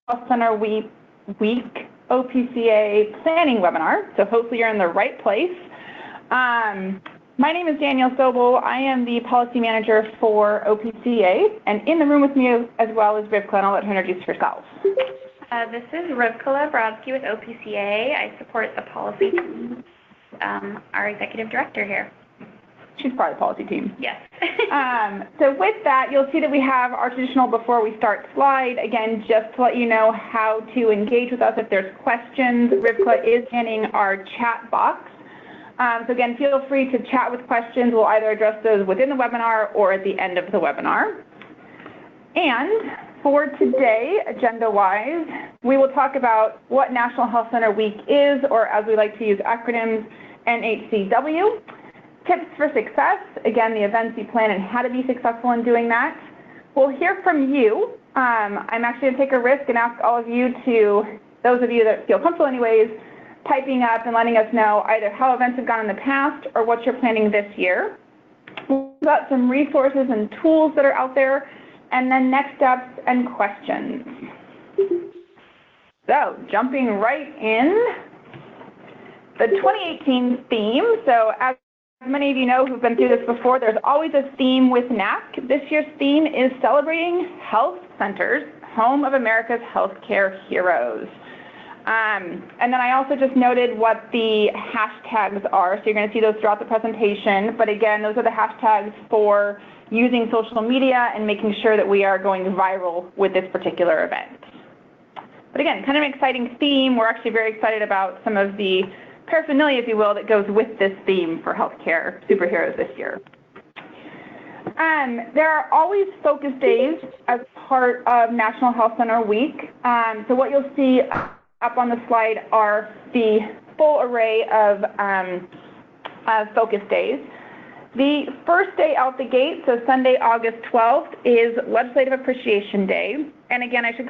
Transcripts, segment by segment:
Health Center Week OPCA planning webinar, so hopefully you're in the right place. My name is Danielle Sobel. I am the policy manager for OPCA, and in the room with me as well is Rivka, and I'll let her introduce herself. This is Rivka Labrodsky with OPCA. I support the policy team, our executive director here. She's part of the policy team. Yes. So with that, you'll see that we have our traditional before we start slide. Again, just to let you know how to engage with us if there's questions. Rivka is in our chat box. So again, feel free to chat with questions. We'll either address those within the webinar or at the end of the webinar. And for today, agenda-wise, we will talk about what National Health Center Week is, or as we like to use acronyms, NHCW. Tips for success, again, the events you plan and how to be successful in doing that. We'll hear from you. I'm actually going to take a risk and ask all of you to, those of you that feel comfortable anyways, typing up and letting us know either how events have gone in the past or what you're planning this year. We've got some resources and tools that are out there, and then next steps and questions. So jumping right in, the 2018 theme. So as many of you know who've been through this before, there's always a theme with NAC. This year's theme is Celebrating Health Centers, Home of America's Healthcare Heroes. And then I also just noted what the hashtags are, so you're going to see those throughout the presentation. But again, those are the hashtags for using social media and making sure that we are going viral with this particular event. But again, kind of an exciting theme. We're actually very excited about some of the paraphernalia, if you will, that goes with this theme for healthcare superheroes this year. There are always focus days as part of National Health Center Week. So what you'll see up on the slide are the full array of focus days. The first day out the gate, so Sunday, August 12th, is Legislative Appreciation Day. And again, I should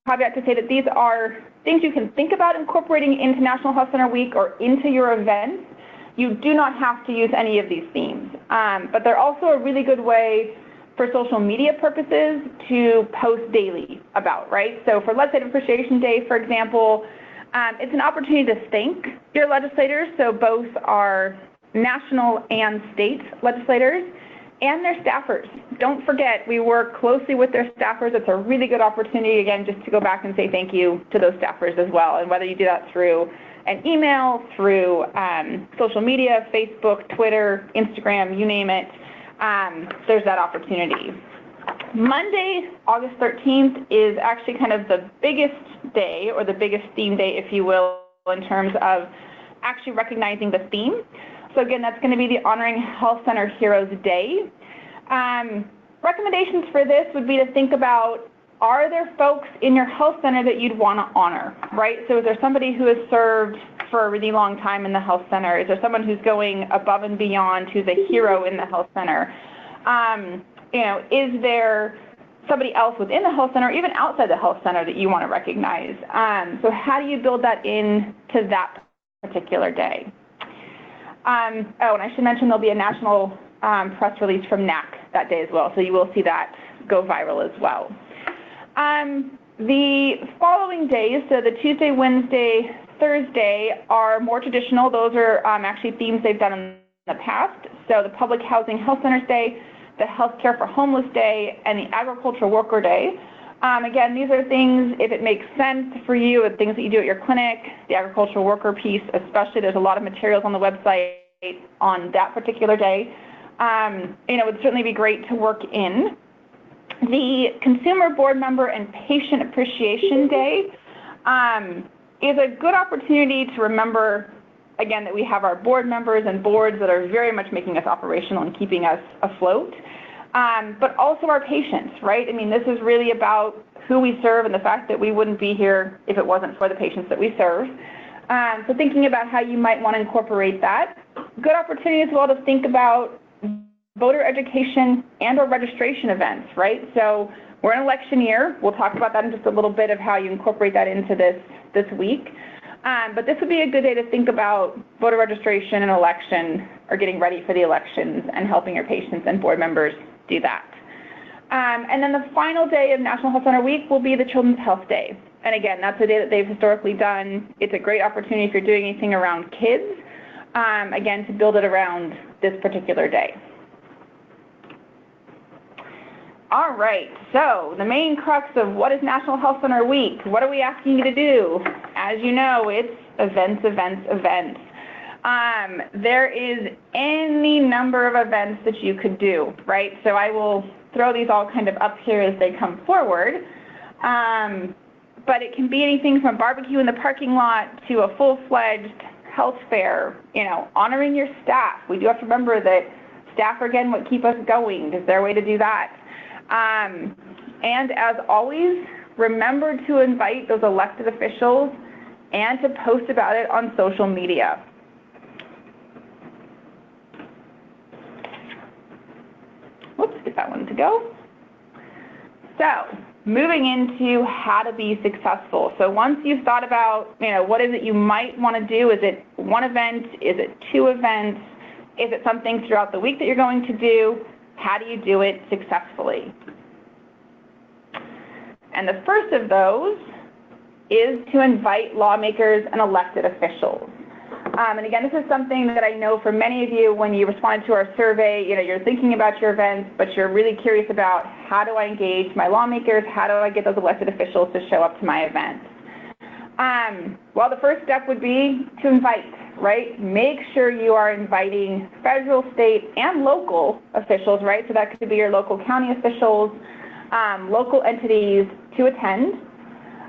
caveat to say that these are things you can think about incorporating into National Health Center Week or into your events. You do not have to use any of these themes, but they're also a really good way for social media purposes to post daily about, right? So for Legislative Appreciation Day, for example, it's an opportunity to thank your legislators, so both our national and state legislators, and their staffers. Don't forget, we work closely with their staffers. It's a really good opportunity, again, just to go back and say thank you to those staffers as well. And whether you do that through an email, through social media, Facebook, Twitter, Instagram, you name it, there's that opportunity. Monday, August 13th, is actually kind of the biggest day, or the biggest theme day, if you will, in terms of actually recognizing the theme. So again, that's going to be the Honoring Health Center Heroes Day. Recommendations for this would be to think about, are there folks in your health center that you'd want to honor, right? So is there somebody who has served for a really long time in the health center? Is there someone who's going above and beyond, who's a hero in the health center? Is there somebody else within the health center, even outside the health center, that you want to recognize? So how do you build that into that particular day? And I should mention there'll be a national press release from NAC that day as well, so you will see that go viral as well. The following days, so the Tuesday, Wednesday, Thursday, are more traditional. Those are actually themes they've done in the past. So the Public Housing Health Centers Day, the Healthcare for Homeless Day, and the Agricultural Worker Day. Again, these are things, if it makes sense for you, things that you do at your clinic, the agricultural worker piece especially. There's a lot of materials on the website on that particular day. It would certainly be great to work in. The Consumer Board Member and Patient Appreciation Day is a good opportunity to remember, again, that we have our board members and boards that are very much making us operational and keeping us afloat. But also our patients, right? I mean, this is really about who we serve and the fact that we wouldn't be here if it wasn't for the patients that we serve. So thinking about how you might want to incorporate that. Good opportunity as well to think about voter education and or registration events, right? So we're in election year. We'll talk about that in just a little bit of how you incorporate that into this week. But this would be a good day to think about voter registration and election, or getting ready for the elections and helping your patients and board members do that. And then the final day of National Health Center Week will be the Children's Health Day. And again, that's a day that they've historically done. It's a great opportunity if you're doing anything around kids, again, to build it around this particular day. All right, so the main crux of what is National Health Center Week? What are we asking you to do? As you know, it's events, events, events. There is any number of events that you could do, right? So I will throw these all kind of up here as they come forward. But it can be anything from barbecue in the parking lot to a full-fledged health fair, honoring your staff. We do have to remember that staff are, again, what keep us going. Is there a way to do that? And as always, remember to invite those elected officials and to post about it on social media. Whoops, get that one to go. So, moving into how to be successful. So once you've thought about, what is it you might want to do? Is it one event? Is it two events? Is it something throughout the week that you're going to do? How do you do it successfully? And the first of those is to invite lawmakers and elected officials. And again, this is something that I know for many of you, when you responded to our survey, you're thinking about your events, but you're really curious about how do I engage my lawmakers? How do I get those elected officials to show up to my events? Well, the first step would be to invite, right? Make sure you are inviting federal, state, and local officials, right? So that could be your local county officials, local entities to attend.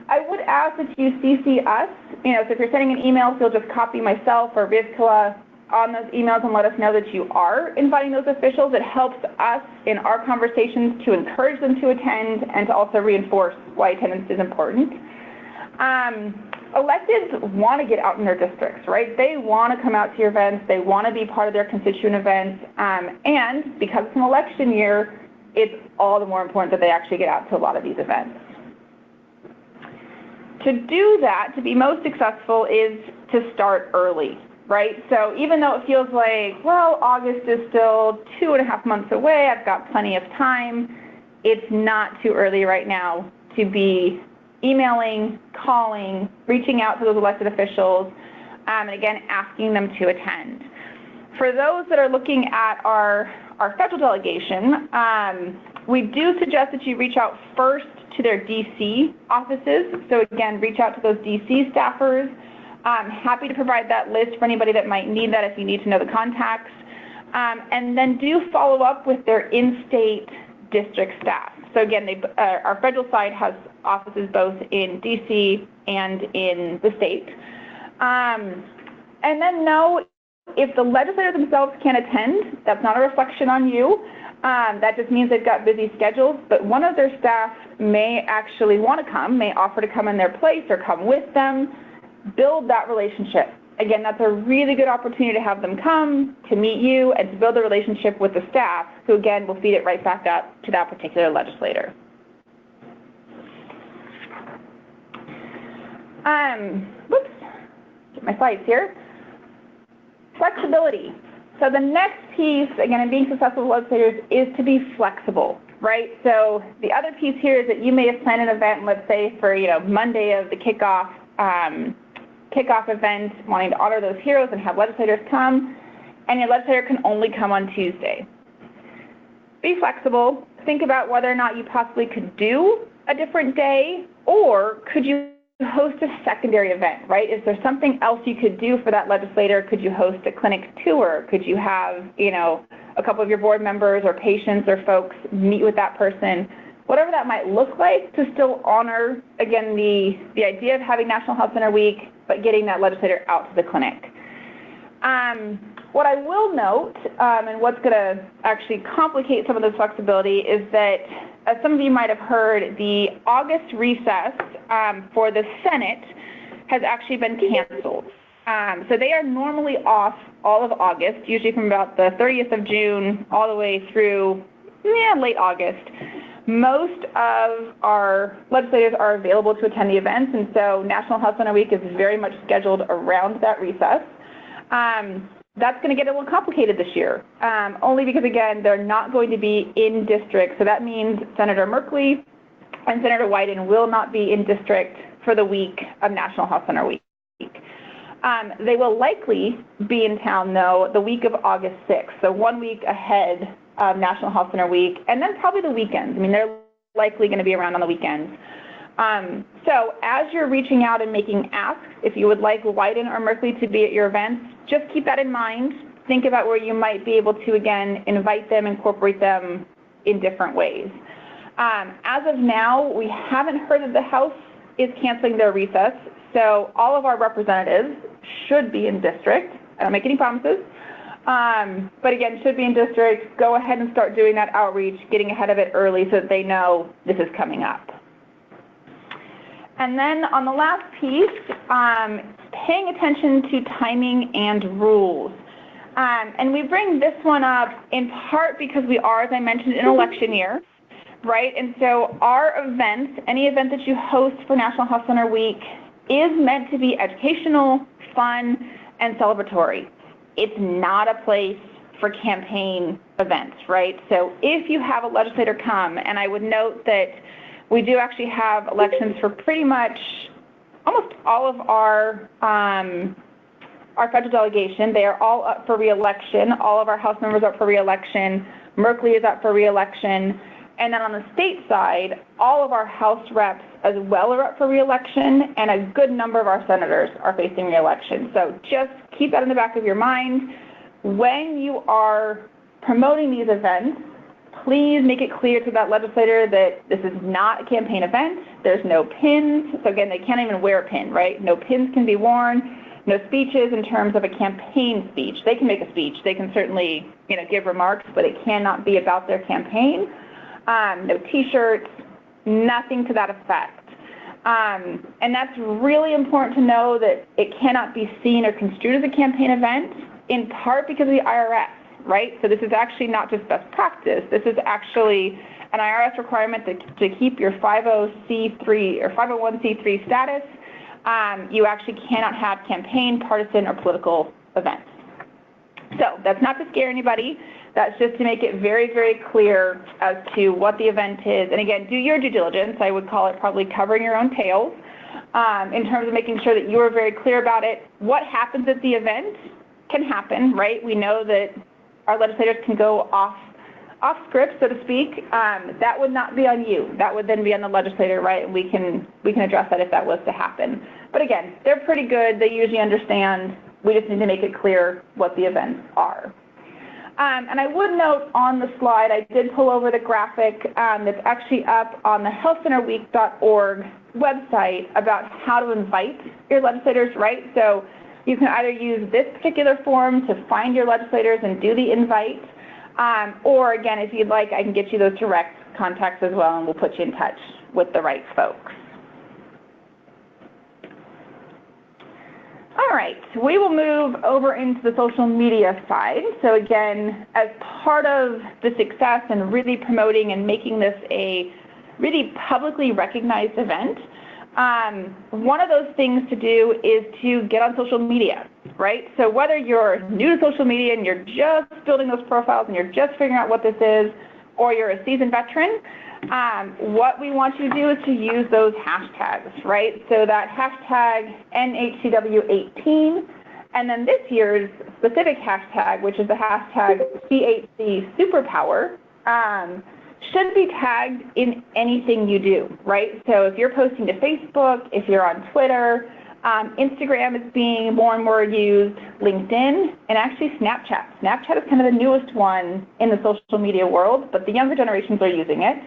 I would ask that you CC us, so if you're sending an email, so you'll just copy myself or Rivkala on those emails and let us know that you are inviting those officials. It helps us in our conversations to encourage them to attend and to also reinforce why attendance is important. Electeds want to get out in their districts, right? They want to come out to your events. They want to be part of their constituent events. And because it's an election year, it's all the more important that they actually get out to a lot of these events. To do that, to be most successful, is to start early, right? So even though it feels like, well, August is still 2.5 months away, I've got plenty of time, it's not too early right now to be emailing, calling, reaching out to those elected officials, and again, asking them to attend. For those that are looking at our federal delegation, we do suggest that you reach out first to their DC offices. So again, reach out to those DC staffers. I'm happy to provide that list for anybody that might need that if you need to know the contacts. And then do follow up with their in-state district staff. So again, our federal side has offices both in DC and in the state. And then know if the legislators themselves can't attend, that's not a reflection on you. That just means they've got busy schedules, but one of their staff may actually want to come, may offer to come in their place or come with them, build that relationship. Again, that's a really good opportunity to have them come, to meet you, and to build a relationship with the staff, who again will feed it right back up to that particular legislator. Whoops, get my slides here. Flexibility. So the next piece, again, in being successful with legislators, is to be flexible, right? So the other piece here is that you may have planned an event, let's say for Monday of the kickoff event, wanting to honor those heroes and have legislators come, and your legislator can only come on Tuesday. Be flexible. Think about whether or not you possibly could do a different day, or could you host a secondary event, right? Is there something else you could do for that legislator? Could you host a clinic tour? Could you have, a couple of your board members or patients or folks meet with that person? Whatever that might look like to still honor, again, the idea of having National Health Center Week, but getting that legislator out to the clinic. What I will note, and what's going to actually complicate some of this flexibility, is that, as some of you might have heard, the August recess for the Senate has actually been canceled. So they are normally off all of August, usually from about the 30th of June all the way through late August. Most of our legislators are available to attend the events, and so National Health Center Week is very much scheduled around that recess. That's going to get a little complicated this year, only because, again, they're not going to be in district. So that means Senator Merkley and Senator Wyden will not be in district for the week of National Health Center Week. They will likely be in town, though, the week of August 6th, so 1 week ahead of National Health Center Week, and then probably the weekends. I mean, they're likely going to be around on the weekends. So as you're reaching out and making asks, if you would like Wyden or Merkley to be at your events, just keep that in mind. Think about where you might be able to, again, invite them, incorporate them in different ways. As of now, we haven't heard that the House is canceling their recess, so all of our representatives should be in district. I don't make any promises, but again, should be in district. Go ahead and start doing that outreach, getting ahead of it early so that they know this is coming up. And then on the last piece, paying attention to timing and rules. And we bring this one up in part because we are, as I mentioned, in election year, right? And so our events, any event that you host for National Health Center Week, is meant to be educational, fun, and celebratory. It's not a place for campaign events, right? So if you have a legislator come, and I would note that we do actually have elections for pretty much almost all of our federal delegation. They are all up for re-election. All of our House members are up for re-election. Merkley is up for re-election. And then on the state side, all of our House reps as well are up for re-election, and a good number of our senators are facing re-election. So just keep that in the back of your mind. When you are promoting these events, please make it clear to that legislator that this is not a campaign event. There's no pins. So again, they can't even wear a pin, right? No pins can be worn. No speeches in terms of a campaign speech. They can make a speech. They can certainly, give remarks, but it cannot be about their campaign. No T-shirts, nothing to that effect. And that's really important to know that it cannot be seen or construed as a campaign event, in part because of the IRS, right? So this is actually not just best practice. This is actually an IRS requirement to keep your 501c3 or 501c3 status. You actually cannot have campaign, partisan, or political events. So that's not to scare anybody. That's just to make it very, very clear as to what the event is. And again, do your due diligence. I would call it probably covering your own tails in terms of making sure that you are very clear about it. What happens at the event can happen, right? We know that our legislators can go off script, so to speak. That would not be on you. That would then be on the legislator, right? And we can address that if that was to happen. But again, they're pretty good. They usually understand. We just need to make it clear what the events are. And I would note on the slide, I did pull over the graphic that's actually up on the healthcenterweek.org website about how to invite your legislators, right? So you can either use this particular form to find your legislators and do the invite, or again, if you'd like, I can get you those direct contacts as well, and we'll put you in touch with the right folks. All right, we will move over into the social media side. So again, as part of the success and really promoting and making this a really publicly recognized event, one of those things to do is to get on social media, right? So whether you're new to social media and you're just building those profiles and you're just figuring out what this is, or you're a seasoned veteran, what we want you to do is to use those hashtags, right? So that hashtag NHCW18, and then this year's specific hashtag, which is the hashtag CHC Superpower, should be tagged in anything you do, right? So if you're posting to Facebook, if you're on Twitter, Instagram is being more and more used, LinkedIn, and actually Snapchat. Snapchat is kind of the newest one in the social media world, but the younger generations are using it.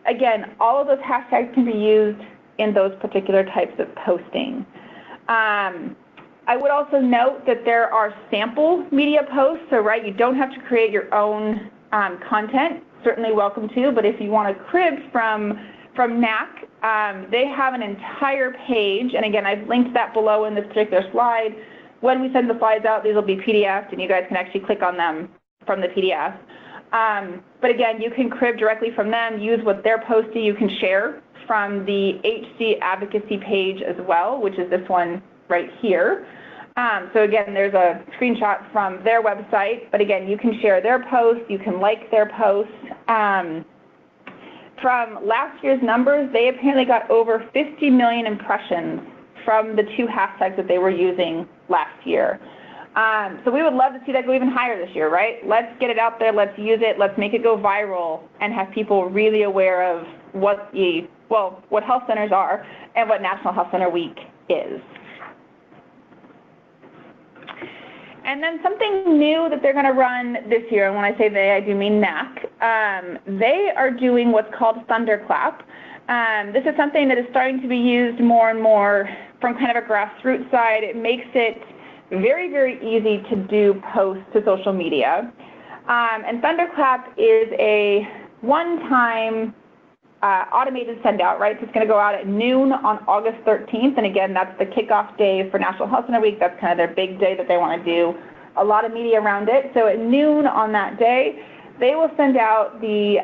Again, all of those hashtags can be used in those particular types of posting. I would also note that there are sample media posts, so right, you don't have to create your own content, certainly welcome to, but if you want to crib from NAC, they have an entire page, and again, I've linked that below in this particular slide. When we send the slides out, these will be PDFs, and you guys can actually click on them from the PDF. But again, you can crib directly from them, use what they're posting. You can share from the HC advocacy page as well, which is this one right here. So again, there's a screenshot from their website, but again, you can share their posts, you can like their posts. from last year's numbers, they apparently got over 50 million impressions from the 2 hashtags that they were using last year. So we would love to see that go even higher this year, right? Let's get it out there, let's use it, let's make it go viral and have people really aware of what health centers are and what National Health Center Week is. And then something new that they're going to run this year, and when I say they, I do mean NAC, they are doing what's called Thunderclap. This is something that is starting to be used more and more from kind of a grassroots side. It makes it very, very easy to do posts to social media. And Thunderclap is a one-time automated send-out, right? So it's going to go out at noon on August 13th. And again, that's the kickoff day for National Health Center Week. That's kind of their big day that they want to do a lot of media around it. So at noon on that day, they will send out the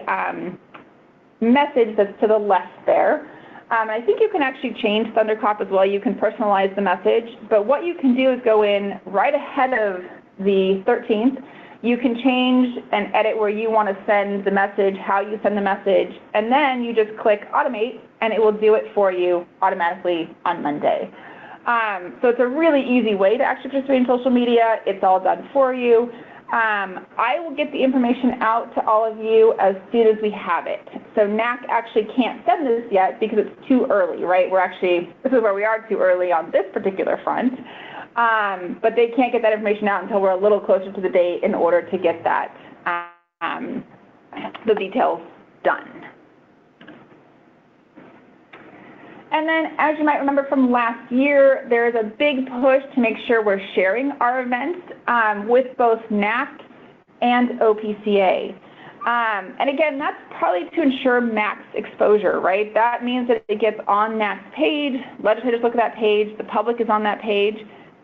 message that's to the left there. I think you can actually change Thunderclap as well. You can personalize the message. But what you can do is go in right ahead of the 13th. You can change and edit where you want to send the message, how you send the message, and then you just click automate and it will do it for you automatically on Monday. So it's a really easy way to actually participate in social media. It's all done for you. I will get the information out to all of you as soon as we have it. So NAC actually can't send this yet because it's too early, right? This is where we are too early on this particular front. But they can't get that information out until we're a little closer to the date in order to get that, the details done. And then, as you might remember from last year, there is a big push to make sure we're sharing our events with both NAC and OPCA. And again, that's probably to ensure max exposure, right? That means that it gets on NAC's page, legislators look at that page, the public is on that page,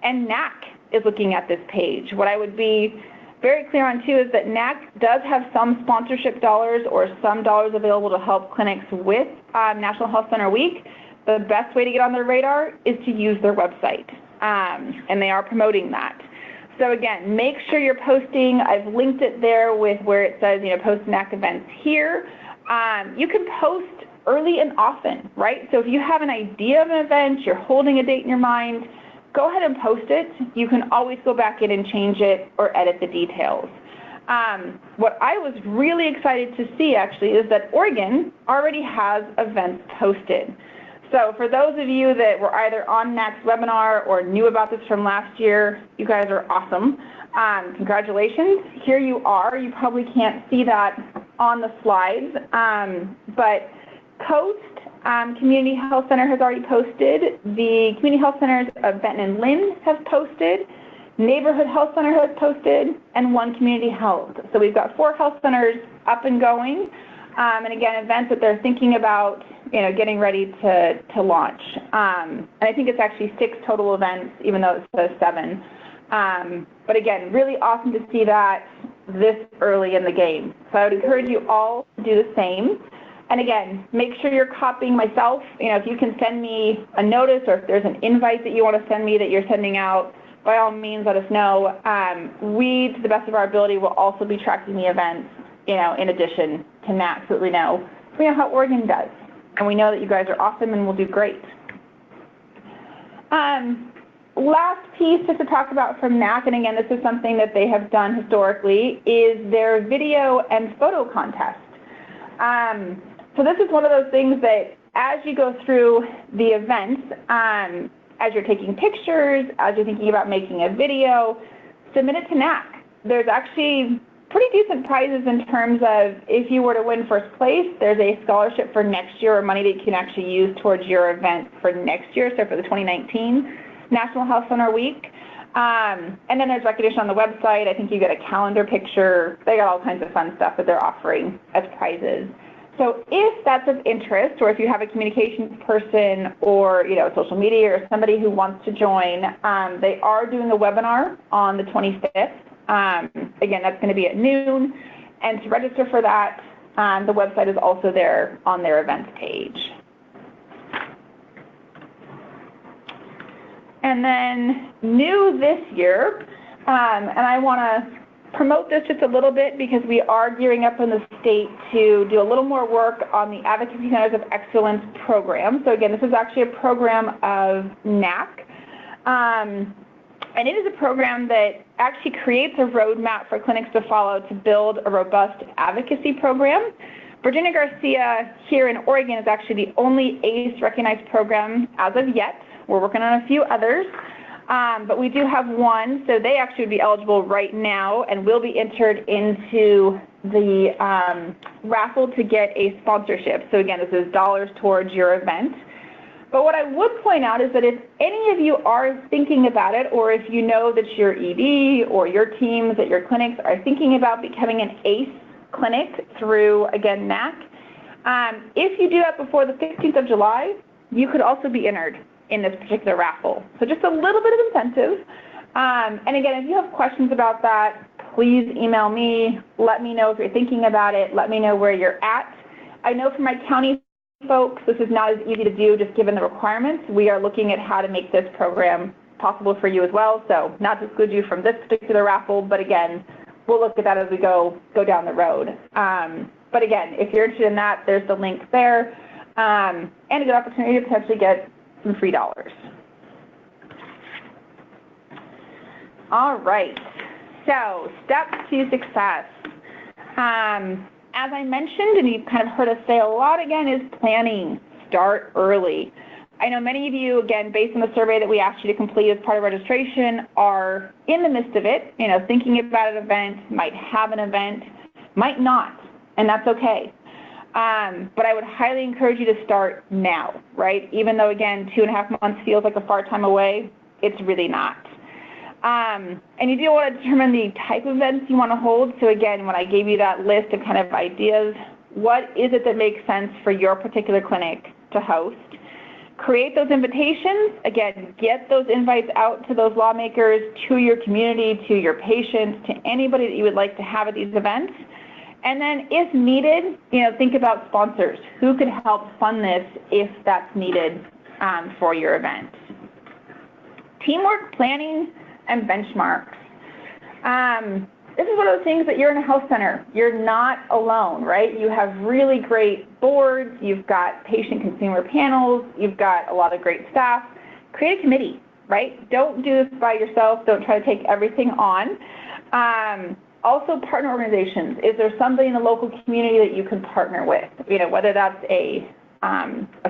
and NAC is looking at this page. What I would be very clear on too is that NAC does have some sponsorship dollars or some dollars available to help clinics with National Health Center Week. The best way to get on their radar is to use their website, and they are promoting that. So again, make sure you're posting. I've linked it there with where it says, post NAC events here. You can post early and often, right? So if you have an idea of an event, you're holding a date in your mind, go ahead and post it. You can always go back in and change it or edit the details. What I was really excited to see actually is that Oregon already has events posted. So for those of you that were either on NAC's webinar or knew about this from last year, you guys are awesome. Congratulations. Here you are. You probably can't see that on the slides, but Coast Community Health Center has already posted. The Community Health Centers of Benton and Lynn have posted. Neighborhood Health Center has posted, and One Community Health. So we've got 4 health centers up and going. And again, events that they're thinking about, getting ready to launch. And I think it's actually 6 total events, even though it says 7. But again, really awesome to see that this early in the game. So I would encourage you all to do the same. And again, make sure you're copying myself. If you can send me a notice or if there's an invite that you want to send me that you're sending out, by all means, let us know. We, to the best of our ability, will also be tracking the events, in addition to NAC, so that we know how Oregon does. And we know that you guys are awesome and will do great. Last piece just to talk about from NAC, and again, this is something that they have done historically, is their video and photo contest. So this is one of those things that as you go through the events, as you're taking pictures, as you're thinking about making a video, submit it to NAC. There's actually pretty decent prizes in terms of if you were to win first place, there's a scholarship for next year or money that you can actually use towards your event for next year, so for the 2019 National Health Center Week. And then there's recognition on the website. I think you get a calendar picture. They got all kinds of fun stuff that they're offering as prizes. So if that's of interest, or if you have a communications person or social media or somebody who wants to join, they are doing a webinar on the 25th. Again, that's going to be at noon. And to register for that, the website is also there on their events page. And then new this year, and I want to promote this just a little bit because we are gearing up in the state to do a little more work on the Advocacy Centers of Excellence program. So again, this is actually a program of NAC. And it is a program that actually creates a roadmap for clinics to follow to build a robust advocacy program. Virginia Garcia here in Oregon is actually the only ACE recognized program as of yet. We're working on a few others, but we do have one, so they actually would be eligible right now and will be entered into the raffle to get a sponsorship. So again, this is dollars towards your event. But what I would point out is that if any of you are thinking about it, or if you know that your ED or your teams at your clinics are thinking about becoming an ACE clinic through, again, NAC, if you do that before the 15th of July, you could also be entered in this particular raffle. So just a little bit of incentive. And again, if you have questions about that, please email me. Let me know if you're thinking about it. Let me know where you're at. I know for my county folks, this is not as easy to do just given the requirements. We are looking at how to make this program possible for you as well. So not to exclude you from this particular raffle, but again, we'll look at that as we go down the road. But again, if you're interested in that, there's the link there, and a good opportunity to potentially get some free dollars. All right, so steps to success. As I mentioned, and you've kind of heard us say a lot again, is planning. Start early. I know many of you, again, based on the survey that we asked you to complete as part of registration, are in the midst of it, thinking about an event, might have an event, might not, and that's okay. But I would highly encourage you to start now, right? Even though, again, 2.5 months feels like a far time away, it's really not. And you do want to determine the type of events you want to hold. So again, when I gave you that list of kind of ideas, what is it that makes sense for your particular clinic to host? Create those invitations. Again, get those invites out to those lawmakers, to your community, to your patients, to anybody that you would like to have at these events. And then if needed, think about sponsors. Who could help fund this if that's needed for your event? Teamwork, planning, and benchmarks. This is one of those things that you're in a health center. You're not alone, right? You have really great boards. You've got patient consumer panels. You've got a lot of great staff. Create a committee, right? Don't do this by yourself. Don't try to take everything on. Also, partner organizations. Is there somebody in the local community that you can partner with? Whether that's a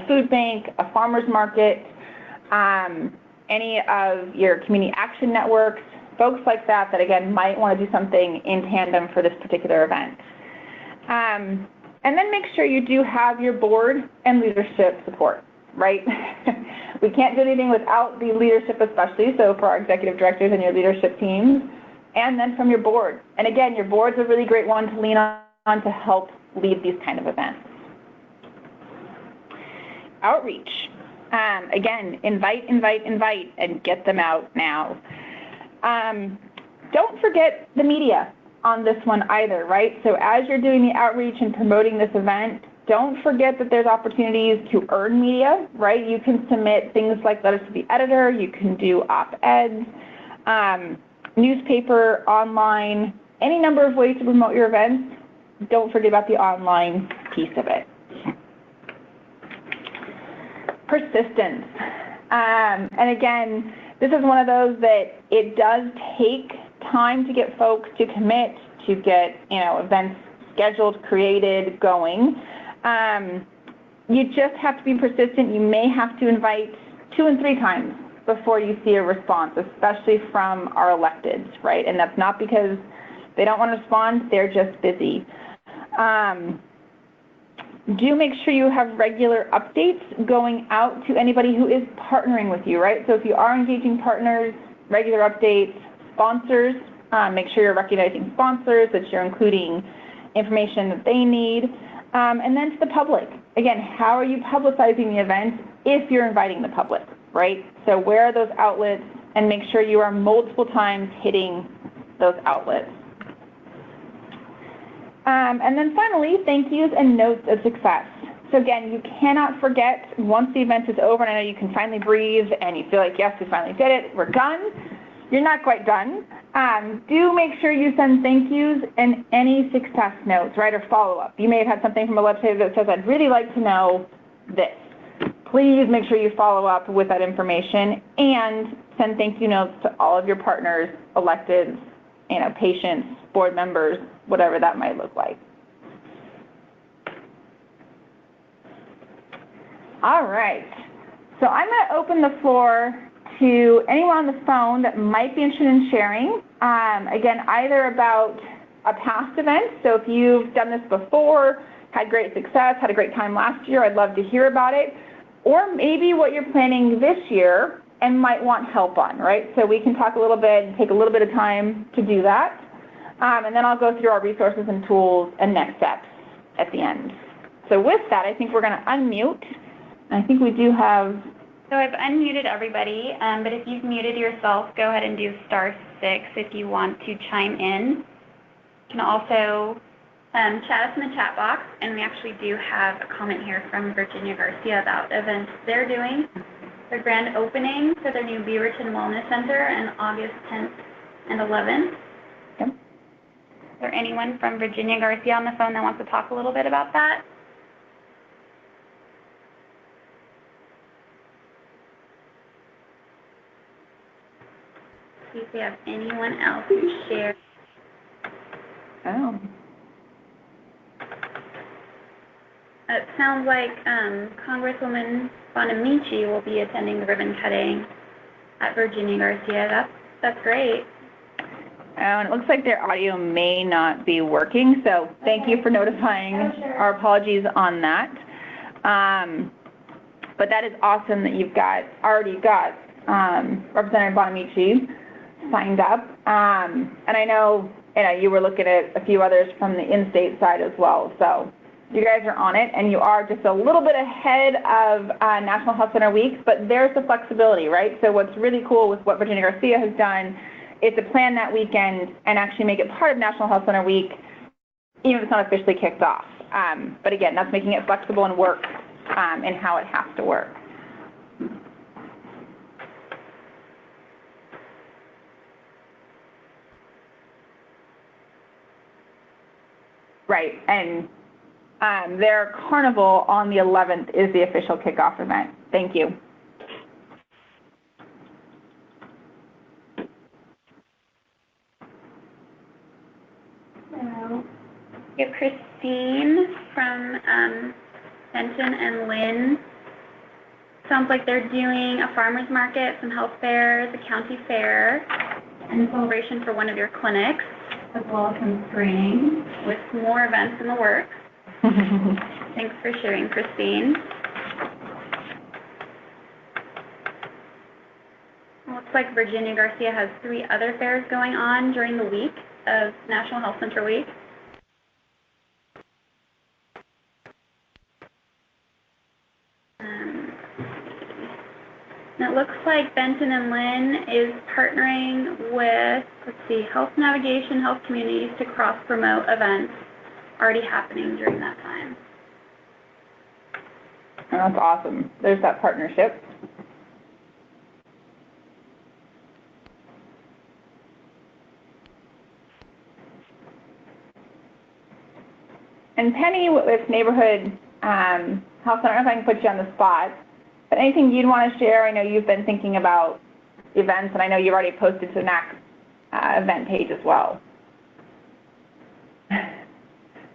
food bank, a farmer's market, any of your community action networks, folks like that again might want to do something in tandem for this particular event. And then make sure you do have your board and leadership support, right? We can't do anything without the leadership, especially, so for our executive directors and your leadership teams, and then from your board. And again, your board's a really great one to lean on to help lead these kind of events. Outreach. Again, invite, and get them out now. Don't forget the media on this one either, right? So as you're doing the outreach and promoting this event, don't forget that there's opportunities to earn media, right? You can submit things like letters to the editor, you can do op-eds, newspaper, online, any number of ways to promote your events. Don't forget about the online piece of it. Persistence. And again, this is one of those that it does take time to get folks to commit, to get events scheduled, created, going. You just have to be persistent. You may have to invite 2 and 3 times before you see a response, especially from our electeds, right? And that's not because they don't want to respond, they're just busy. Do make sure you have regular updates going out to anybody who is partnering with you, right? So if you are engaging partners, regular updates, sponsors, make sure you're recognizing sponsors, that you're including information that they need. And then to the public. Again, how are you publicizing the event if you're inviting the public, right? So where are those outlets, and make sure you are multiple times hitting those outlets. And then finally, thank yous and notes of success. So again, you cannot forget once the event is over, and I know you can finally breathe and you feel like, yes, we finally did it, we're done. you're not quite done. Do make sure you send thank yous and any success notes, right, or follow-up. You may have had something from a website that says, I'd really like to know this. Please make sure you follow up with that information and send thank you notes to all of your partners, electeds, patients, board members, whatever that might look like. All right, so I'm going to open the floor to anyone on the phone that might be interested in sharing. Again, either about a past event, so if you've done this before, had great success, had a great time last year, I'd love to hear about it, or maybe what you're planning this year and might want help on, right? So we can talk a little bit and take a little bit of time to do that, and then I'll go through our resources and tools and next steps at the end. So with that, I think we're going to unmute. I think we do have... So I've unmuted everybody, but if you've muted yourself, go ahead and do *6 if you want to chime in. You can also chat us in the chat box, and we actually do have a comment here from Virginia Garcia about events they're doing. Their grand opening for their new Beaverton Wellness Center on August 10th and 11th. Yep. Is there anyone from Virginia Garcia on the phone that wants to talk a little bit about that? See if we have anyone else to share. Oh. It sounds like Congresswoman Bonamici will be attending the ribbon cutting at Virginia Garcia. That's great. And it looks like their audio may not be working, so thank you for notifying. Sure. Our apologies on that. But that is awesome that you've already got Representative Bonamici signed up. And I know you were looking at a few others from the in-state side as well. So you guys are on it, and you are just a little bit ahead of National Health Center Week, but there's the flexibility, right? So what's really cool with what Virginia Garcia has done is to plan that weekend and actually make it part of National Health Center Week, even if it's not officially kicked off. But again, that's making it flexible and work in how it has to work. Right, and their carnival on the 11th is the official kickoff event. Thank you. Hello. We have Christine from Benton and Lynn. Sounds like they're doing a farmer's market, some health fairs, a county fair, and celebration for one of your clinics, as well as some training with more events in the works. Thanks for sharing, Christine. It looks like Virginia Garcia has 3 other fairs going on during the week of National Health Center Week. And it looks like Benton and Lynn is partnering with, Health Navigation, Health Communities to cross-promote events already happening during that time. That's awesome. There's that partnership. And Penny, with Neighborhood Health Center, I don't know if I can put you on the spot, but anything you'd want to share? I know you've been thinking about events, and I know you've already posted to the NAC event page as well.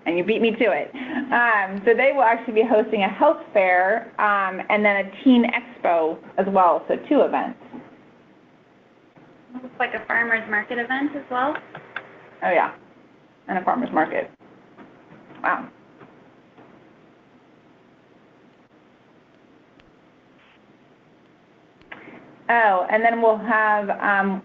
And you beat me to it. So they will actually be hosting a health fair and then a teen expo as well, so 2 events. Looks like a farmer's market event as well. Oh yeah, and a farmer's market. Wow. Oh, and then we'll have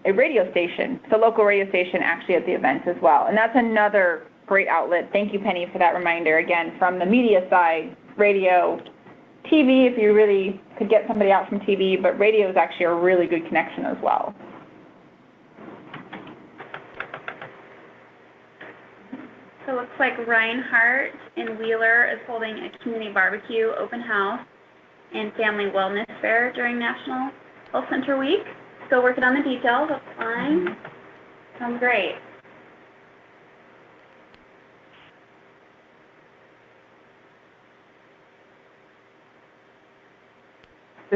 a radio station, so local radio station actually at the event as well. And that's another great outlet. Thank you, Penny, for that reminder. Again, from the media side, radio, TV, if you really could get somebody out from TV, but radio is actually a really good connection as well. So it looks like Reinhardt in Wheeler is holding a community barbecue, open house, and family wellness fair during National Health Center Week. still working on the details. That's fine. Sounds great.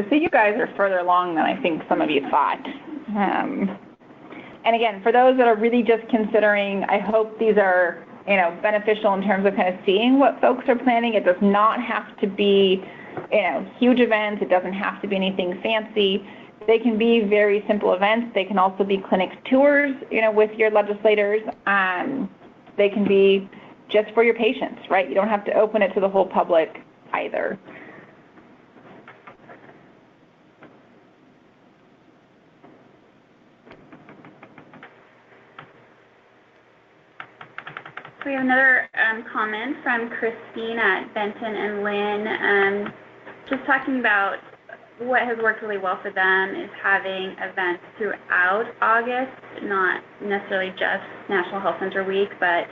So you guys are further along than I think some of you thought. And again, for those that are really just considering, I hope these are, you know, beneficial in terms of kind of seeing what folks are planning. It does not have to be, you know, huge events. It doesn't have to be anything fancy. They can be very simple events. They can also be clinic tours, you know, with your legislators. They can be just for your patients, right? You don't have to open it to the whole public either. We have another comment from Christine at Benton and Lynn, just talking about what has worked really well for them is having events throughout August, not necessarily just National Health Center Week, but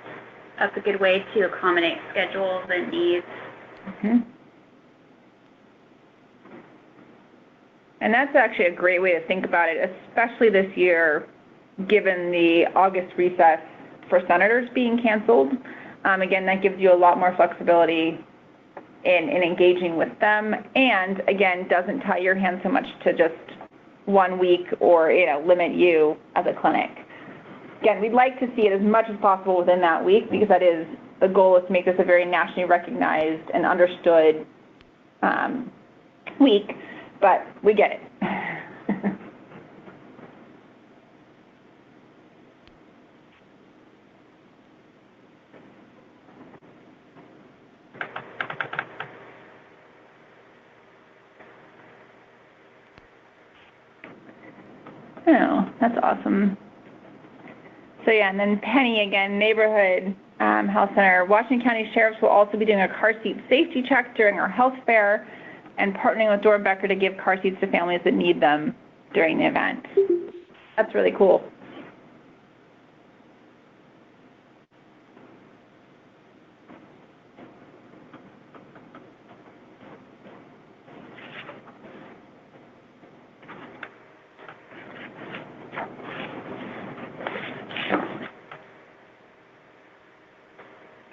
that's a good way to accommodate schedules and needs. Mm-hmm. And that's actually a great way to think about it, especially this year, given the August recess for senators being canceled. Again, that gives you a lot more flexibility in engaging with them, and again, doesn't tie your hands so much to just 1 week or, you know, limit you as a clinic. Again, we'd like to see it as much as possible within that week, because that is the goal, is to make this a very nationally recognized and understood week, but we get it. Oh, that's awesome. So yeah, and then Penny again, neighborhood health center. Washington County Sheriffs will also be doing a car seat safety check during our health fair and partnering with Dora Becker to give car seats to families that need them during the event. That's really cool.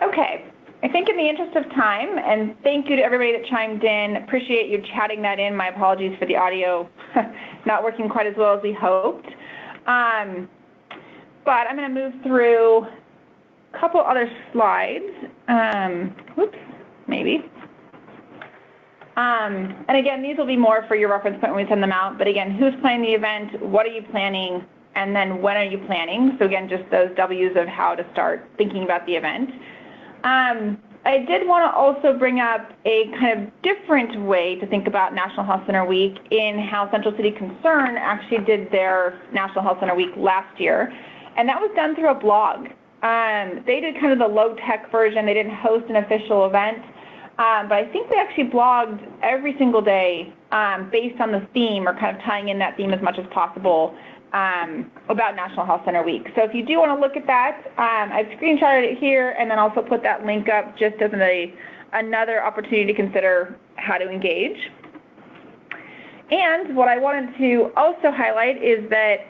Okay, I think in the interest of time, and thank you to everybody that chimed in, appreciate you chatting that in. My apologies for the audio not working quite as well as we hoped. But I'm going to move through a couple other slides. Whoops, maybe. And again, these will be more for your reference point when we send them out. But again, who's planning the event? What are you planning? And then when are you planning? So again, just those W's of how to start thinking about the event. I did want to also bring up a kind of different way to think about National Health Center Week in how Central City Concern actually did their National Health Center Week last year. And that was done through a blog. They did kind of the low-tech version. They didn't host an official event. But I think they actually blogged every single day based on the theme, or kind of tying in that theme as much as possible, about National Health Center Week. So if you do want to look at that, I've screenshotted it here and then also put that link up just as another opportunity to consider how to engage. And what I wanted to also highlight is that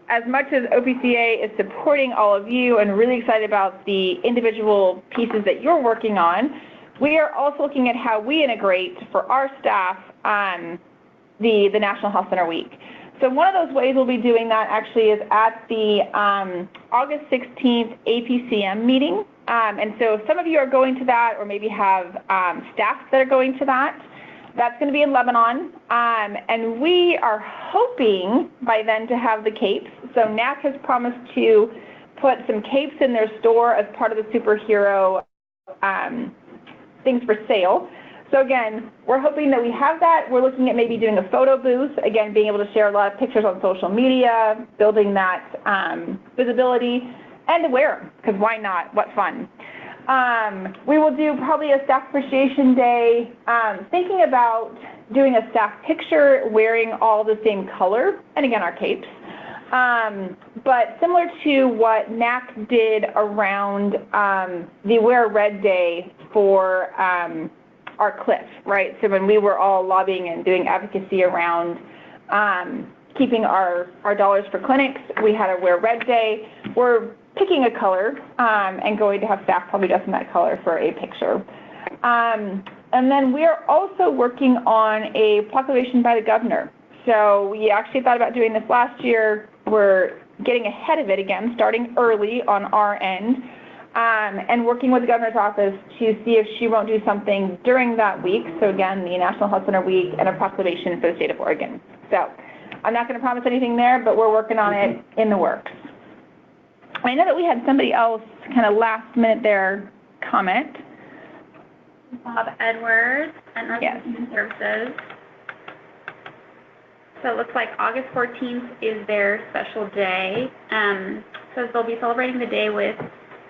as much as OPCA is supporting all of you and really excited about the individual pieces that you're working on, we are also looking at how we integrate for our staff the National Health Center Week. So one of those ways we'll be doing that actually is at the August 16th APCM meeting. And so if some of you are going to that, or maybe have staff that are going to that, that's going to be in Lebanon. And we are hoping by then to have the capes. So NAC has promised to put some capes in their store as part of the superhero things for sale. So again, we're hoping that we have that. We're looking at maybe doing a photo booth, again, being able to share a lot of pictures on social media, building that visibility, and to wear them, because why not? What fun. We will do probably a staff appreciation day, thinking about doing a staff picture wearing all the same color, and again, our capes. But similar to what NAC did around the Wear Red Day for our cliff, right? So when we were all lobbying and doing advocacy around keeping our dollars for clinics. We had a Wear Red Day. We're picking a color and going to have staff probably dress in that color for a picture. And then we are also working on a proclamation by the governor. So we actually thought about doing this last year. We're getting ahead of it again, starting early on our end, and working with the governor's office to see if she won't do something during that week. So again, the National Health Center Week and a proclamation for the state of Oregon. So I'm not going to promise anything there, but we're working on it in the works. I know that we had somebody else kind of last minute there comment. Bob Edwards at Northwest Human Services. So it looks like August 14th is their special day. So they'll be celebrating the day with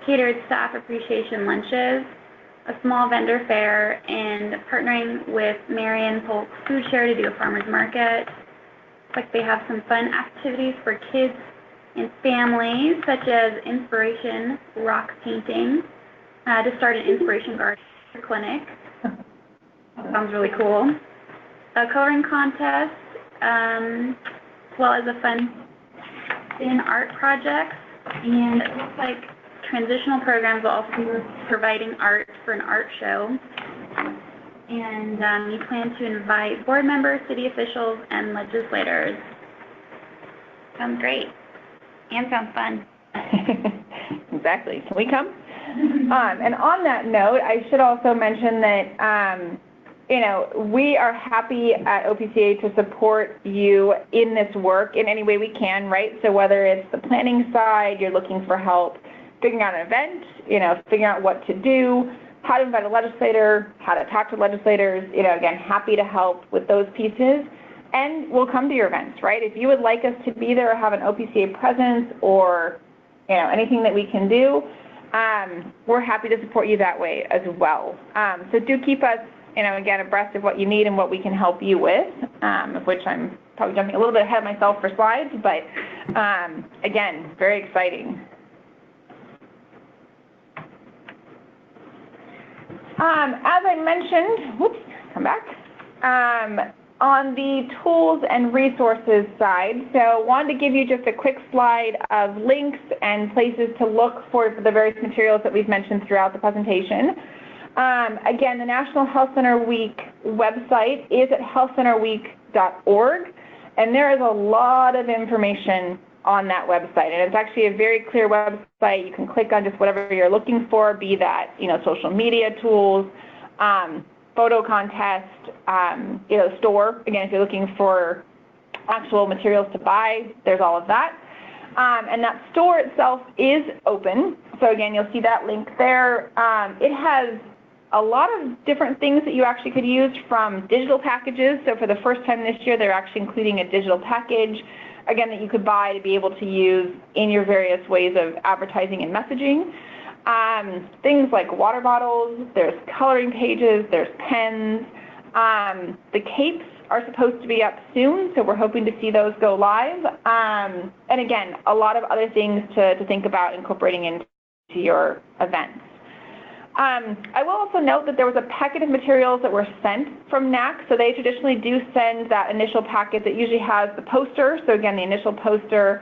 catered staff appreciation lunches, a small vendor fair, and partnering with Marion Polk Food Share to do a farmer's market. Looks like they have some fun activities for kids and families, such as inspiration rock painting, to start an inspiration garden clinic. Sounds really cool. A coloring contest, as well as a fun thin art project, and it looks like transitional programs will also be providing art for an art show. And you plan to invite board members, city officials, and legislators. Sounds great. And sounds fun. Exactly. Can we come? And on that note, I should also mention that, we are happy at OPCA to support you in this work in any way we can, right? So whether it's the planning side, you're looking for help figuring out an event, figuring out what to do, how to invite a legislator, how to talk to legislators, again, happy to help with those pieces. And we'll come to your events, right? If you would like us to be there or have an OPCA presence or, anything that we can do, we're happy to support you that way as well. So do keep us, again, abreast of what you need and what we can help you with, of which I'm probably jumping a little bit ahead of myself for slides, but again, very exciting. As I mentioned, come back, on the tools and resources side, so wanted to give you just a quick slide of links and places to look for the various materials that we've mentioned throughout the presentation. Again, the National Health Center Week website is at healthcenterweek.org, and there is a lot of information on that website, and it's actually a very clear website. You can click on just whatever you're looking for, be that social media tools, photo contest, store. Again, if you're looking for actual materials to buy, there's all of that. And that store itself is open. So again, you'll see that link there. It has a lot of different things that you actually could use, from digital packages. So for the first time this year, they're actually including a digital package, again, that you could buy to be able to use in your various ways of advertising and messaging. Things like water bottles, there's coloring pages, there's pens. The capes are supposed to be up soon, so we're hoping to see those go live. And again, a lot of other things to think about incorporating into your events. I will also note that there was a packet of materials that were sent from NAC. So they traditionally do send that initial packet that usually has the poster. So again, the initial poster,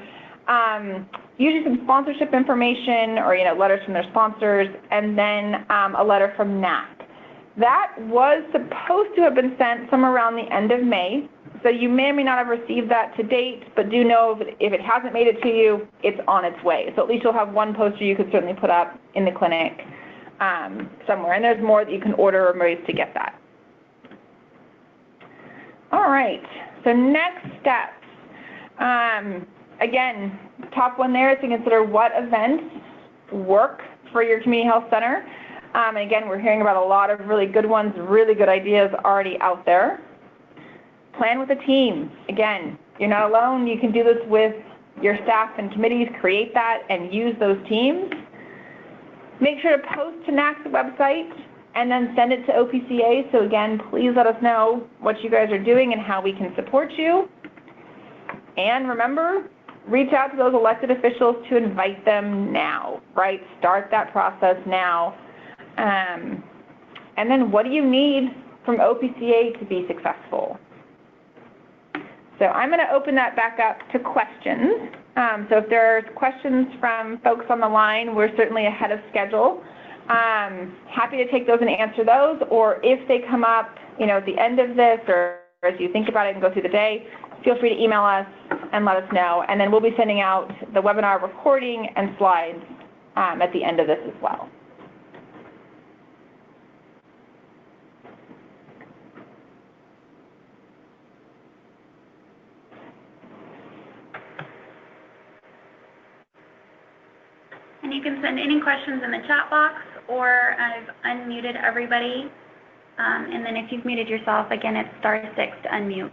usually some sponsorship information or letters from their sponsors, and then a letter from NAC. That was supposed to have been sent somewhere around the end of May. So you may or may not have received that to date, but do know if it hasn't made it to you, it's on its way. So at least you'll have one poster you could certainly put up in the clinic somewhere, and there's more that you can order or ways to get that. All right, so next steps. Again, top one there is to consider what events work for your community health center. And again, we're hearing about a lot of really good ones, really good ideas already out there. Plan with a team. Again, you're not alone. You can do this with your staff and committees. Create that and use those teams. Make sure to post to NAC's website and then send it to OPCA. So again, please let us know what you guys are doing and how we can support you. And remember, reach out to those elected officials to invite them now, right? Start that process now. And then what do you need from OPCA to be successful? So I'm going to open that back up to questions. So if there's questions from folks on the line, we're certainly ahead of schedule. Happy to take those and answer those, or if they come up, at the end of this, or as you think about it and go through the day, feel free to email us and let us know. And then we'll be sending out the webinar recording and slides at the end of this as well. And you can send any questions in the chat box, or I've unmuted everybody. And then if you've muted yourself, again, it's *6 to unmute.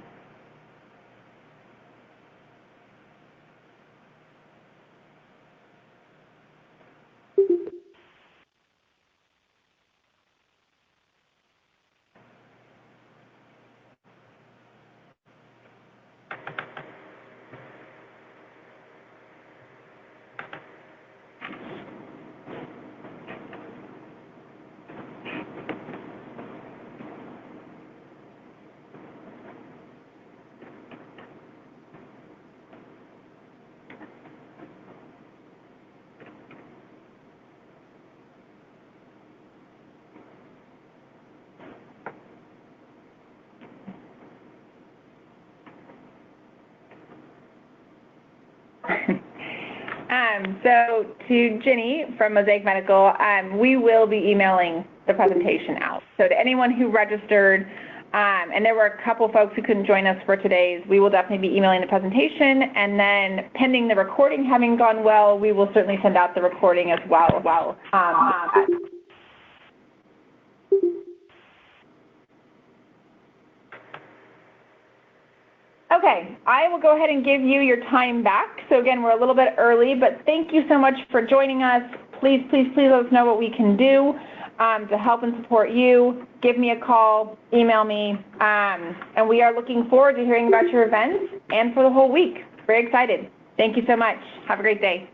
So to Ginny from Mosaic Medical, we will be emailing the presentation out. So to anyone who registered, and there were a couple folks who couldn't join us for today's, we will definitely be emailing the presentation, and then pending the recording having gone well, we will certainly send out the recording as well. Okay, I will go ahead and give you your time back. So again, we're a little bit early, but thank you so much for joining us. Please let us know what we can do to help and support you. Give me a call, email me, and we are looking forward to hearing about your events and for the whole week. Very excited. Thank you so much. Have a great day.